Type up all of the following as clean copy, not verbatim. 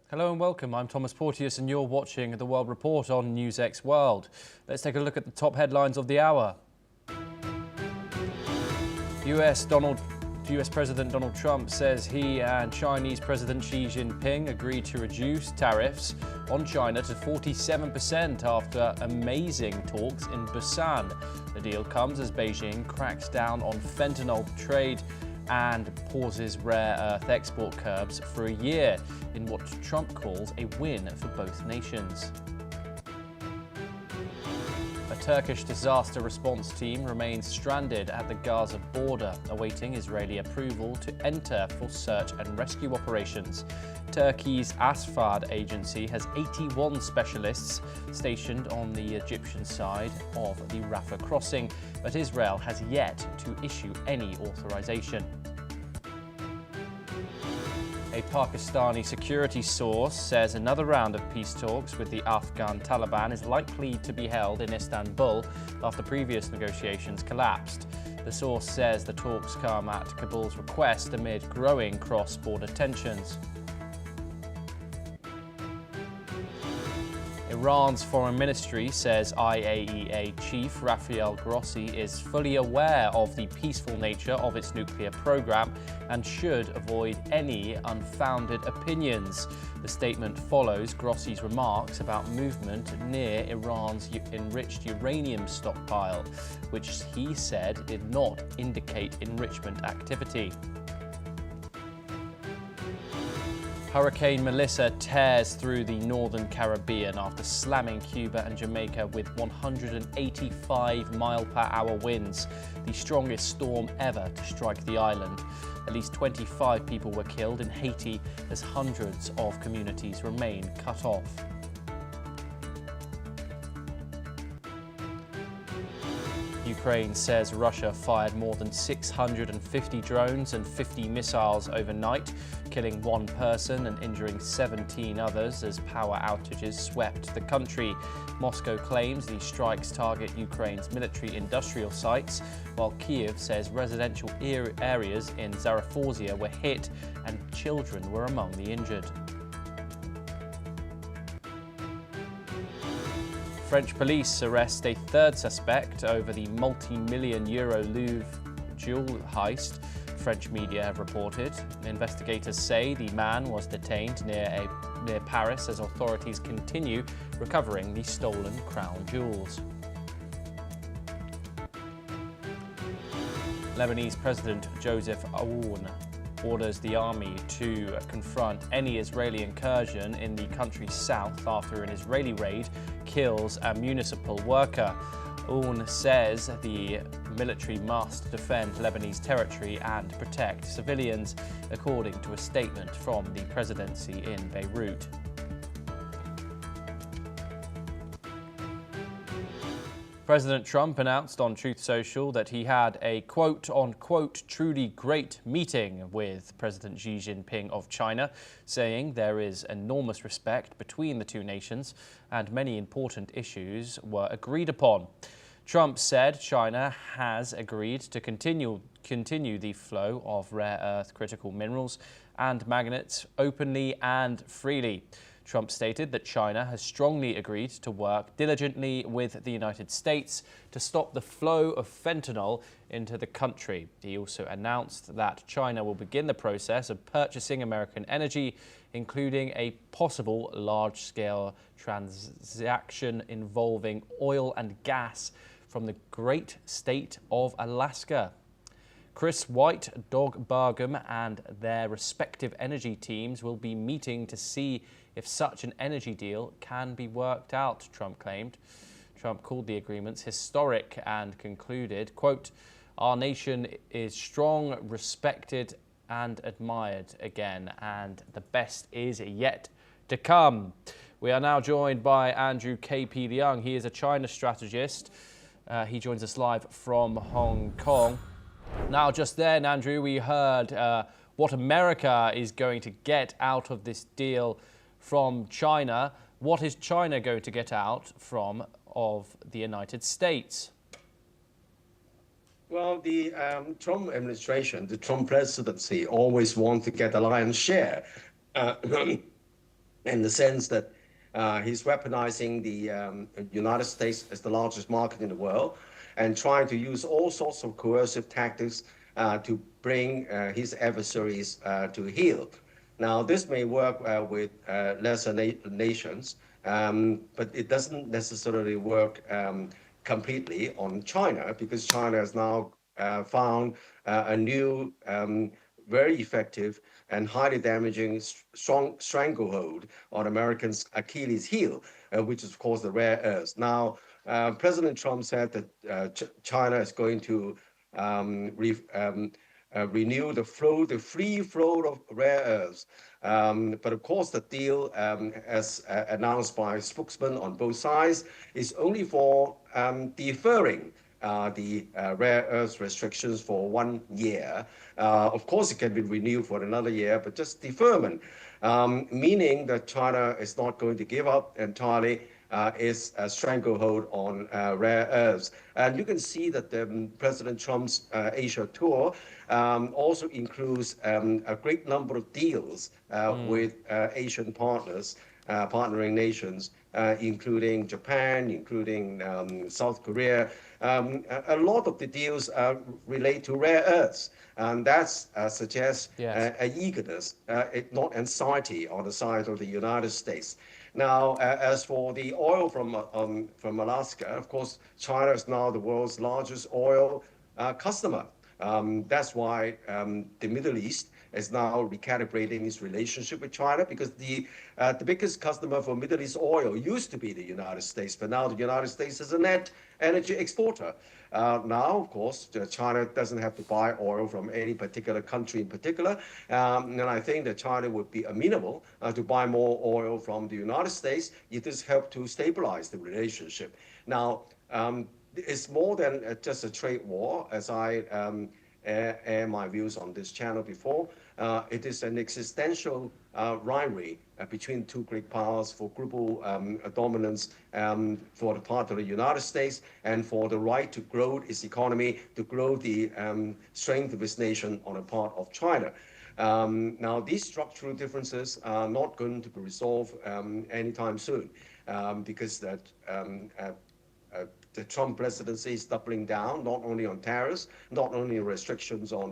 Hello and welcome. I'm Thomas Porteous and you're watching The World Report on NewsX World. Let's take a look at the top headlines of the hour. US President Donald Trump says he and Chinese President Xi Jinping agreed to reduce tariffs on China to 47% after amazing talks in Busan. The deal comes as Beijing cracks down on fentanyl trade and pauses rare earth export curbs for a year in what Trump calls a win for both nations. A Turkish disaster response team remains stranded at the Gaza border, awaiting Israeli approval to enter for search and rescue operations. Turkey's Asfad agency has 81 specialists stationed on the Egyptian side of the Rafah crossing, but Israel has yet to issue any authorization. A Pakistani security source says another round of peace talks with the Afghan Taliban is likely to be held in Istanbul after previous negotiations collapsed. The source says the talks come at Kabul's request amid growing cross-border tensions. Iran's foreign ministry says IAEA chief Rafael Grossi is fully aware of the peaceful nature of its nuclear program and should avoid any unfounded opinions. The statement follows Grossi's remarks about movement near Iran's enriched uranium stockpile, which he said did not indicate enrichment activity. Hurricane Melissa tears through the northern Caribbean after slamming Cuba and Jamaica with 185-mile-per-hour winds, the strongest storm ever to strike the island. At least 25 people were killed in Haiti as hundreds of communities remain cut off. Ukraine says Russia fired more than 650 drones and 50 missiles overnight, killing one person and injuring 17 others as power outages swept the country. Moscow claims these strikes target Ukraine's military-industrial sites, while Kiev says residential areas in Zaporizhzhia were hit and children were among the injured. French police arrest a third suspect over the multi-million-euro Louvre jewel heist, French media have reported. Investigators say the man was detained near Paris as authorities continue recovering the stolen crown jewels. Lebanese President Joseph Aoun orders the army to confront any Israeli incursion in the country's south after an Israeli raid kills a municipal worker. Aoun says the military must defend Lebanese territory and protect civilians, according to a statement from the presidency in Beirut. President Trump announced on Truth Social that he had a quote-unquote truly great meeting with President Xi Jinping of China, saying there is enormous respect between the two nations and many important issues were agreed upon. Trump said China has agreed to continue the flow of rare earth critical minerals and magnets openly and freely. Trump stated that China has strongly agreed to work diligently with the United States to stop the flow of fentanyl into the country. He also announced that China will begin the process of purchasing American energy, including a possible large-scale transaction involving oil and gas from the great state of Alaska. Chris White, Doug Burgum and their respective energy teams will be meeting to see if such an energy deal can be worked out, Trump claimed. Trump called the agreements historic and concluded, quote, "Our nation is strong, respected and admired again, and the best is yet to come." We are now joined by Andrew K.P. Leung. He is a China strategist. He joins us live from Hong Kong. Now, just then, Andrew, we heard what America is going to get out of this deal from China. What is China going to get out of the United States? Well, the Trump administration, the Trump presidency, always want to get the lion's share, uh, in the sense that he's weaponizing the United States as the largest market in the world, and trying to use all sorts of coercive tactics to bring his adversaries to heel. Now, this may work with lesser nations, but it doesn't necessarily work completely on China, because China has now found a new, very effective and highly damaging strong stranglehold on Americans' Achilles heel, which is, of course, the rare earths. Now, President Trump said that China is going to renew the free flow of rare earths. But of course, the deal, as announced by spokesmen on both sides, is only for deferring the rare earth restrictions for 1 year. Of course, it can be renewed for another year, but just deferment, meaning that China is not going to give up entirely its stranglehold on rare earths. And you can see that President Trump's Asia tour also includes a great number of deals with Asian partners, partnering nations, including Japan, including South Korea. A lot of the deals relate to rare earths, and that suggests Yes. an eagerness, not anxiety, on the side of the United States. Now, as for the oil from Alaska, of course, China is now the world's largest oil customer. That's why the Middle East is now recalibrating its relationship with China, because the biggest customer for Middle East oil used to be the United States, but now the United States is a net energy exporter. Now, of course, China doesn't have to buy oil from any particular country in particular, and I think that China would be amenable to buy more oil from the United States. It does help to stabilize the relationship. Now, it's more than just a trade war, as I air my views on this channel before. It is an existential rivalry between two great powers for global dominance, for the part of the United States, and for the right to grow its economy, to grow the strength of its nation on the part of China. Now, these structural differences are not going to be resolved anytime soon, because the Trump presidency is doubling down not only on tariffs, not only restrictions on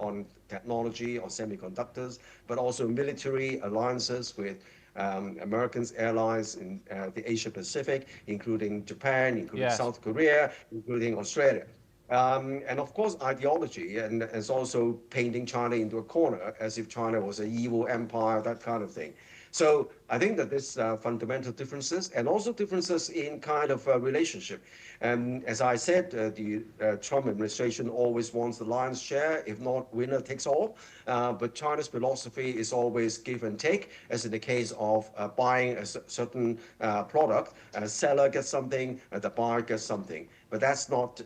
on technology, on semiconductors, but also military alliances with American allies in the Asia Pacific, including Japan, including Yes. South Korea, including Australia. And of course, ideology, and is also painting China into a corner as if China was an evil empire, that kind of thing. So I think that there's fundamental differences, and also differences in kind of relationship. And as I said, the Trump administration always wants the lion's share, if not winner takes all. But China's philosophy is always give and take, as in the case of buying a certain product. A seller gets something, the buyer gets something. But that's not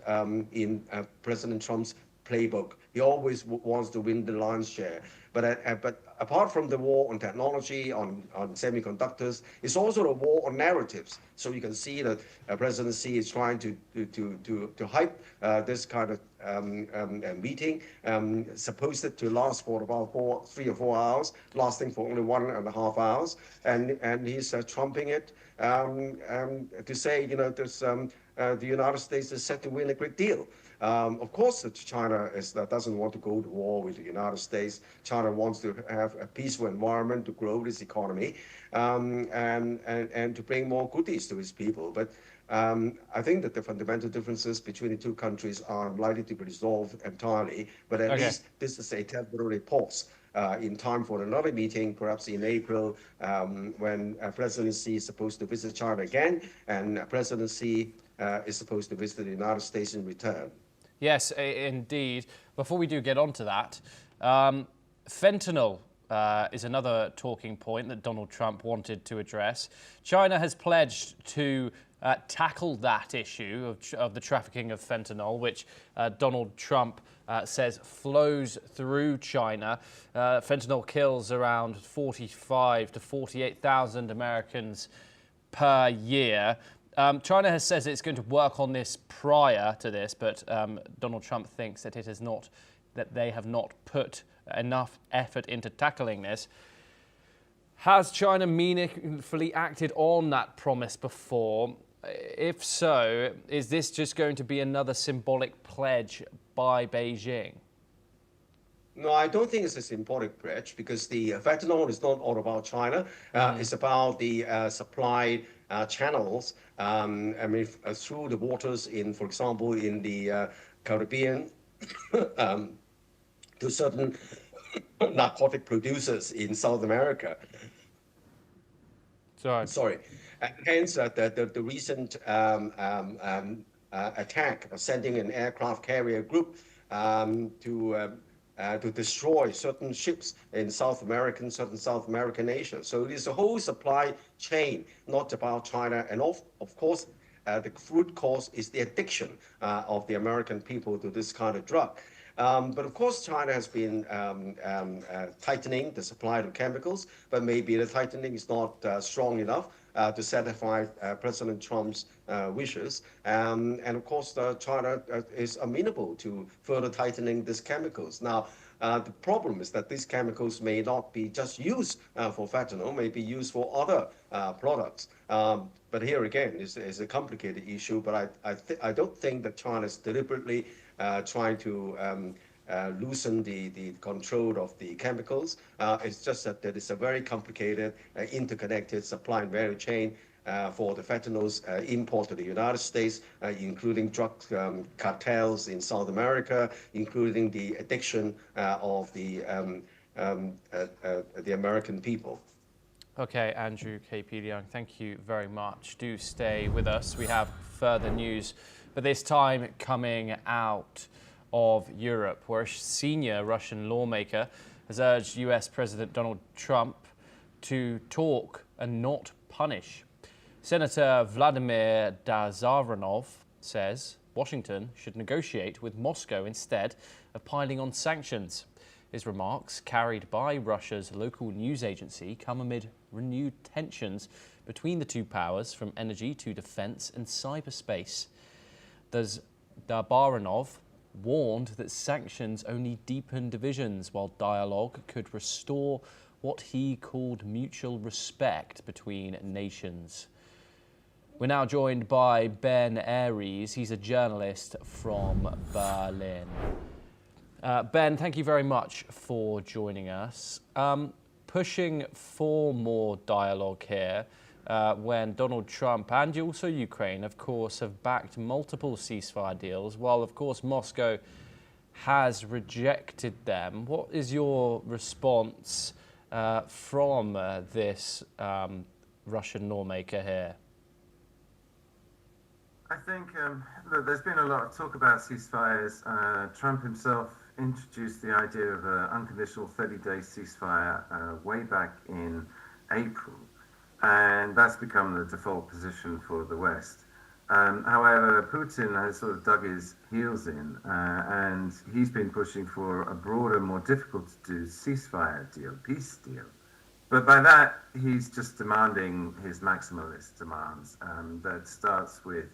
in President Trump's playbook. He always wants to win the lion's share. But apart from the war on technology, on semiconductors, it's also a war on narratives. So you can see that President Xi is trying to hype this kind of meeting, supposed to last for about 3 or 4 hours, lasting for only 1.5 hours, and he's trumping it to say, the United States is set to win a great deal. Of course, China doesn't want to go to war with the United States. China wants to have a peaceful environment to grow its economy, and to bring more goodies to its people. But I think that the fundamental differences between the two countries are likely to be resolved entirely. But at least this is a temporary pause. In time for another meeting, perhaps in April, when President Xi is supposed to visit China again, and President Xi is supposed to visit the United States in return. Yes, indeed. Before we do get on to that, fentanyl is another talking point that Donald Trump wanted to address. China has pledged to tackle that issue of the trafficking of fentanyl, which Donald Trump says flows through China. Fentanyl kills around 45 to 48,000 Americans per year. China has said it's going to work on this prior to this, but Donald Trump thinks that that they have not put enough effort into tackling this. Has China meaningfully acted on that promise before? If so, is this just going to be another symbolic pledge by Beijing? No, I don't think it's a symbolic pledge because the fentanyl is not all about China. It's about the supply channels. Through the waters for example, in the Caribbean, to certain narcotic producers in South America. Sorry. Hence, the recent attack of sending an aircraft carrier group to destroy certain ships in certain South American nations. So it is a whole supply chain, not about China. And of course, the root cause is the addiction of the American people to this kind of drug. But of course, China has been tightening the supply of chemicals, but maybe the tightening is not strong enough to satisfy President Trump's wishes. And of course, China is amenable to further tightening these chemicals. Now, the problem is that these chemicals may not be just used for fentanyl, may be used for other products. But here again, is a complicated issue, but I don't think that China is deliberately trying to loosen the control of the chemicals. It's just that it's a very complicated, interconnected supply and value chain for the fentanyls import to the United States, including drug cartels in South America, including the addiction of the American people. Okay, Andrew KP Leung, thank you very much. Do stay with us. We have further news, but this time coming out of Europe, where a senior Russian lawmaker has urged US President Donald Trump to talk and not punish. Senator Vladimir Dazaranov says Washington should negotiate with Moscow instead of piling on sanctions. His remarks, carried by Russia's local news agency, come amid renewed tensions between the two powers, from energy to defense and cyberspace. Dazaranov warned that sanctions only deepen divisions, while dialogue could restore what he called mutual respect between nations. We're now joined by Ben Aries. He's a journalist from Berlin. Ben, thank you very much for joining us. Pushing for more dialogue here when Donald Trump and also Ukraine, of course, have backed multiple ceasefire deals, while, of course, Moscow has rejected them. What is your response from this Russian lawmaker here? I think look, there's been a lot of talk about ceasefires. Trump himself introduced the idea of an unconditional 30-day ceasefire way back in April, and that's become the default position for the West. However, Putin has sort of dug his heels in, and he's been pushing for a broader, more difficult to do ceasefire deal, peace deal. But by that, he's just demanding his maximalist demands that starts with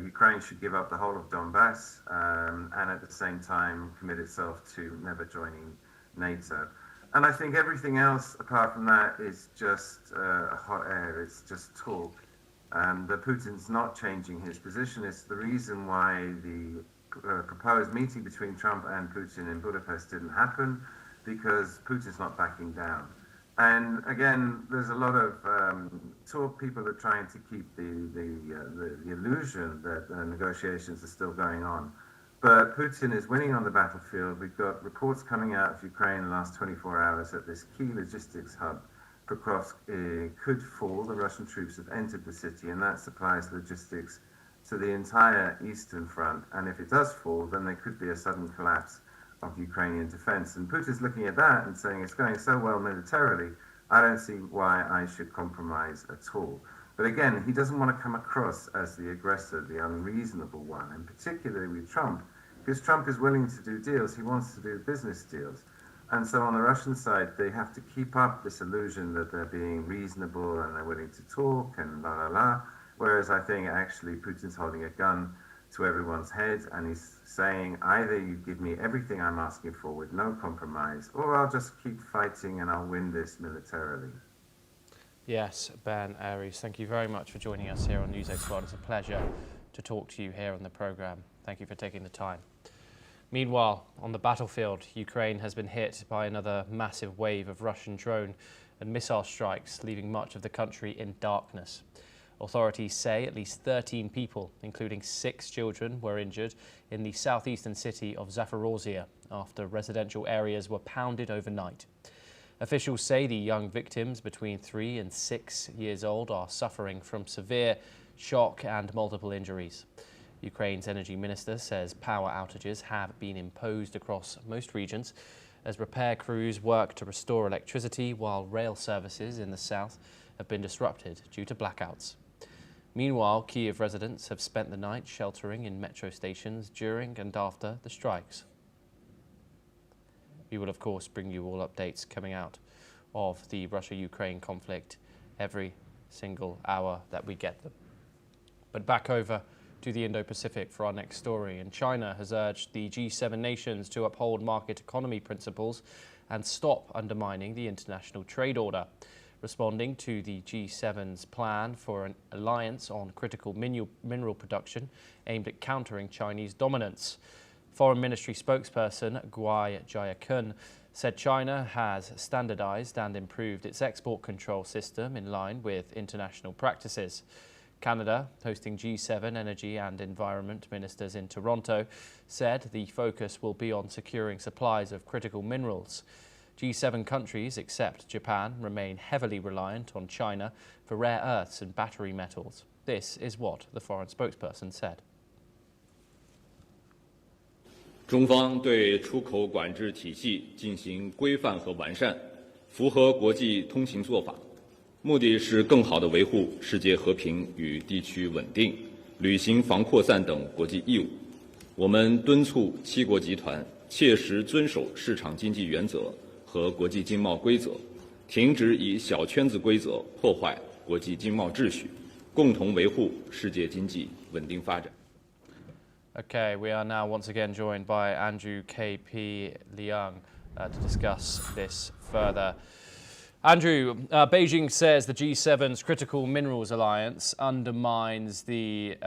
Ukraine should give up the whole of Donbass and at the same time commit itself to never joining NATO. And I think everything else apart from that is just hot air. It's just talk. That Putin's not changing his position. It's the reason why the proposed meeting between Trump and Putin in Budapest didn't happen, because Putin's not backing down. And again, there's a lot of talk. People are trying to keep the illusion that negotiations are still going on. But Putin is winning on the battlefield. We've got reports coming out of Ukraine in the last 24 hours that this key logistics hub, Pokrovsk, could fall. The Russian troops have entered the city, and that supplies logistics to the entire eastern front. And if it does fall, then there could be a sudden collapse of Ukrainian defense. And Putin's looking at that and saying, it's going so well militarily, I don't see why I should compromise at all. But again, he doesn't want to come across as the aggressor, the unreasonable one, and particularly with Trump, because Trump is willing to do deals. He wants to do business deals. And so on the Russian side, they have to keep up this illusion that they're being reasonable and they're willing to talk and la la la. Whereas I think actually Putin's holding a gun to everyone's head and he's saying either you give me everything I'm asking for with no compromise, or I'll just keep fighting and I'll win this militarily. Yes, Ben Aries, thank you very much for joining us here on NewsX World. It's a pleasure to talk to you here on the programme. Thank you for taking the time. Meanwhile, on the battlefield, Ukraine has been hit by another massive wave of Russian drone and missile strikes, leaving much of the country in darkness. Authorities say at least 13 people, including 6 children, were injured in the southeastern city of Zaporozhye after residential areas were pounded overnight. Officials say the young victims, between 3 and 6 years old, are suffering from severe shock and multiple injuries. Ukraine's energy minister says power outages have been imposed across most regions as repair crews work to restore electricity, while rail services in the south have been disrupted due to blackouts. Meanwhile, Kyiv residents have spent the night sheltering in metro stations during and after the strikes. We will, of course, bring you all updates coming out of the Russia-Ukraine conflict every single hour that we get them. But back over to the Indo-Pacific for our next story. And China has urged the G7 nations to uphold market economy principles and stop undermining the international trade order. Responding to the G7's plan for an alliance on critical mineral production aimed at countering Chinese dominance. Foreign Ministry spokesperson Guai Jiakun said China has standardized and improved its export control system in line with international practices. Canada, hosting G7 energy and environment ministers in Toronto, said the focus will be on securing supplies of critical minerals. G7 countries, except Japan, remain heavily reliant on China for rare earths and battery metals. This is what the foreign spokesperson said. 中方对出口管制体系进行规范和完善，符合国际通行做法，目的是更好地维护世界和平与地区稳定，履行防扩散等国际义务。我们敦促七国集团切实遵守市场经济原则和国际经贸规则，停止以小圈子规则破坏国际经贸秩序，共同维护世界经济稳定发展。 Okay, we are now once again joined by Andrew K.P. Liang to discuss this further. Andrew, Beijing says the G7's Critical Minerals Alliance undermines the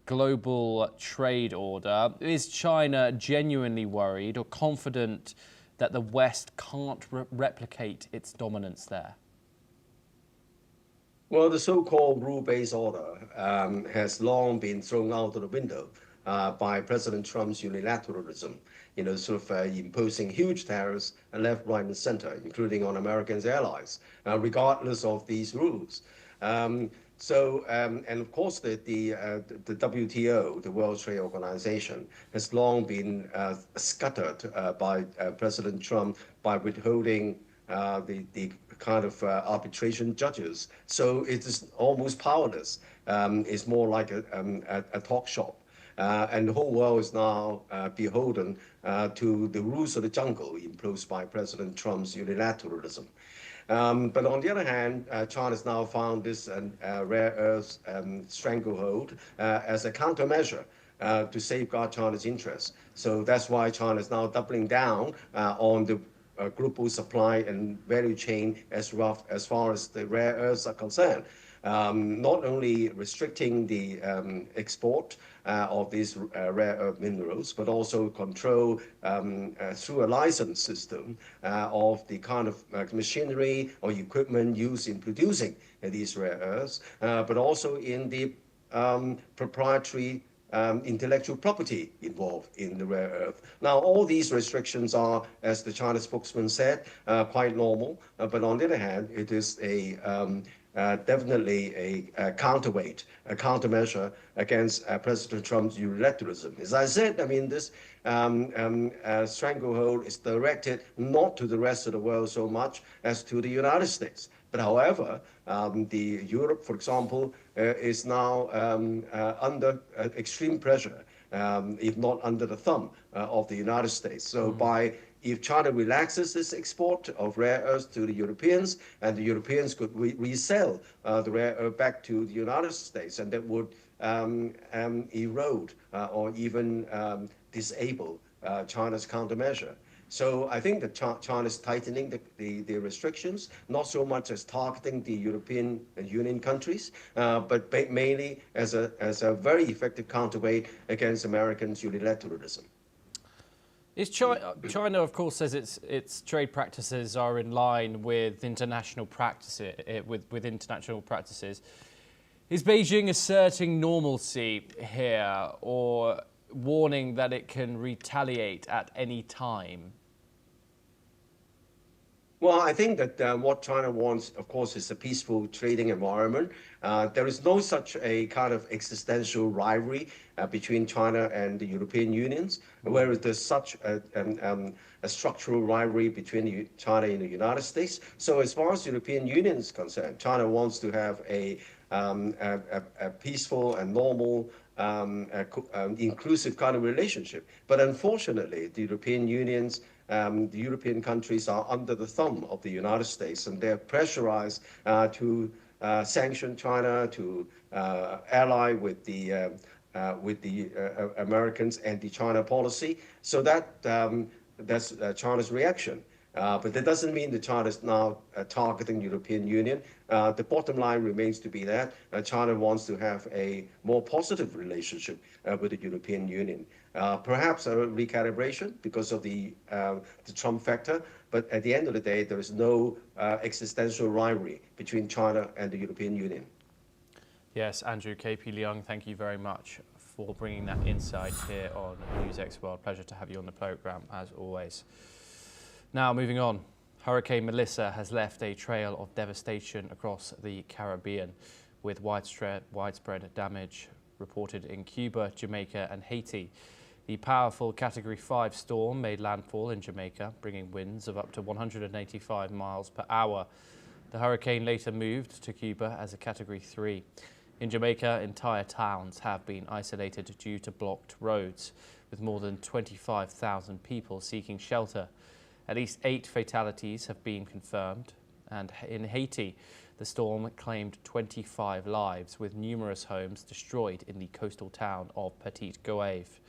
global trade order. Is China genuinely worried or confident that the West can't replicate its dominance there? Well, the so-called rule-based order has long been thrown out of the window by President Trump's unilateralism, imposing huge tariffs left, right, and center, including on Americans' allies, regardless of these rules. And of course, the WTO, the World Trade Organization, has long been scuttered by President Trump by withholding the kind of arbitration judges. So it is almost powerless. It's more like a talk shop. And the whole world is now beholden to the rules of the jungle imposed by President Trump's unilateralism. But on the other hand, China has now found this rare earth stranglehold as a countermeasure to safeguard China's interests. So that's why China is now doubling down on the global supply and value chain as far as the rare earths are concerned. Not only restricting the export of these rare earth minerals, but also control through a license system of the kind of machinery or equipment used in producing these rare earths, but also in the proprietary intellectual property involved in the rare earth. Now, all these restrictions are, as the China spokesman said, quite normal. But on the other hand, it is definitely a counterweight, a countermeasure against President Trump's unilateralism. As I said, I mean, this stranglehold is directed not to the rest of the world so much as to the United States. But however, Europe, for example, is now under extreme pressure, if not under the thumb of the United States. So by if China relaxes this export of rare earths to the Europeans, and the Europeans could resell the rare earth back to the United States, and that would erode or even disable China's countermeasure. So I think that China is tightening the restrictions, not so much as targeting the European Union countries, but mainly as a very effective counterweight against Americans' unilateralism. Is China, of course, says its trade practices are in line with international practices. Is Beijing asserting normalcy here, or warning that it can retaliate at any time? Well, I think that what China wants, of course, is a peaceful trading environment. There is no such a kind of existential rivalry between China and the European unions, whereas there's such a structural rivalry between China and the United States. So as far as the European Union is concerned, China wants to have a peaceful and normal, inclusive kind of relationship. But unfortunately, the European countries are under the thumb of the United States, and they're pressurized to sanction China, to ally with the Americans' anti-China policy. So that's China's reaction. But that doesn't mean that China is now targeting the European Union. The bottom line remains to be that China wants to have a more positive relationship with the European Union. Perhaps a recalibration because of the Trump factor, but at the end of the day, there is no existential rivalry between China and the European Union. Yes, Andrew KP Leung, thank you very much for bringing that insight here on NewsX World. Pleasure to have you on the programme, as always. Now, moving on, Hurricane Melissa has left a trail of devastation across the Caribbean, with widespread damage reported in Cuba, Jamaica and Haiti. The powerful Category 5 storm made landfall in Jamaica, bringing winds of up to 185 miles per hour. The hurricane later moved to Cuba as a Category 3. In Jamaica, entire towns have been isolated due to blocked roads, with more than 25,000 people seeking shelter. At least 8 fatalities have been confirmed, and in Haiti, the storm claimed 25 lives, with numerous homes destroyed in the coastal town of Petit-Goâve.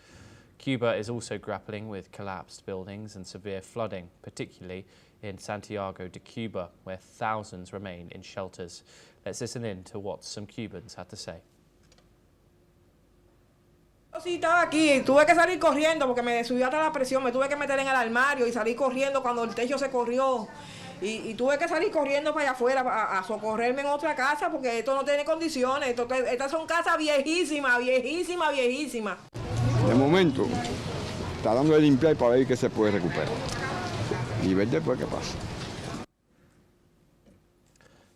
Cuba is also grappling with collapsed buildings and severe flooding, particularly in Santiago de Cuba, where thousands remain in shelters. Let's listen in to what some Cubans had to say. Sí, estaba aquí, tuve que salir corriendo porque me subió hasta la presión, me tuve que meter en el armario y salí corriendo cuando el techo se corrió y tuve que salir corriendo para allá afuera a socorrerme en otra casa porque esto no tiene condiciones, estas son casas viejísimas. De momento, está dando de limpiar para ver qué se puede recuperar y ver después qué pasa.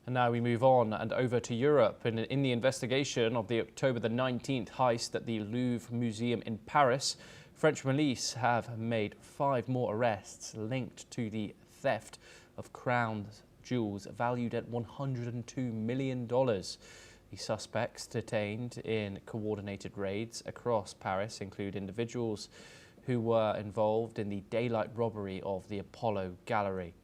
And now we move on and over to Europe. In the investigation of the October the 19th heist at the Louvre Museum in Paris, French police have made 5 more arrests linked to the theft of crown jewels valued at $102 million. The suspects detained in coordinated raids across Paris include individuals who were involved in the daylight robbery of the Apollo Gallery.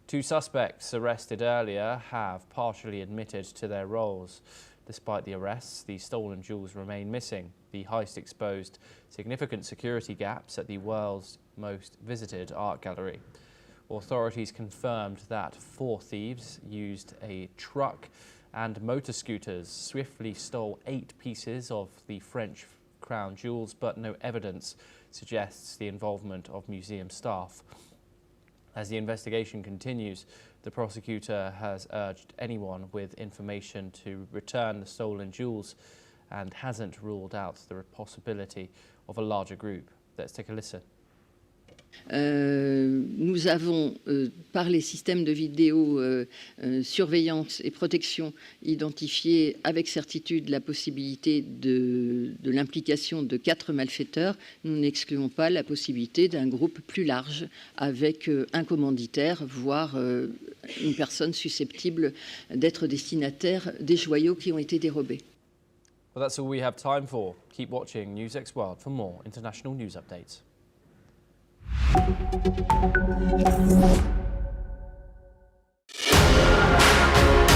2 suspects arrested earlier have partially admitted to their roles. Despite the arrests, the stolen jewels remain missing. The heist exposed significant security gaps at the world's most visited art gallery. Authorities confirmed that 4 thieves used a truck and motor scooters, swiftly stole 8 pieces of the French crown jewels, but no evidence suggests the involvement of museum staff. As the investigation continues, the prosecutor has urged anyone with information to return the stolen jewels and hasn't ruled out the possibility of a larger group. Let's take a listen. Nous avons, par les systèmes de vidéo surveillance et protection, identifié avec certitude la possibilité de l'implication de 4 malfaiteurs. Nous n'excluons pas la possibilité d'un groupe plus large avec un commanditaire, voire une personne susceptible d'être destinataire des joyaux qui ont été dérobés. Well, that's all we have time for. Keep watching NewsX World for more international news updates. you.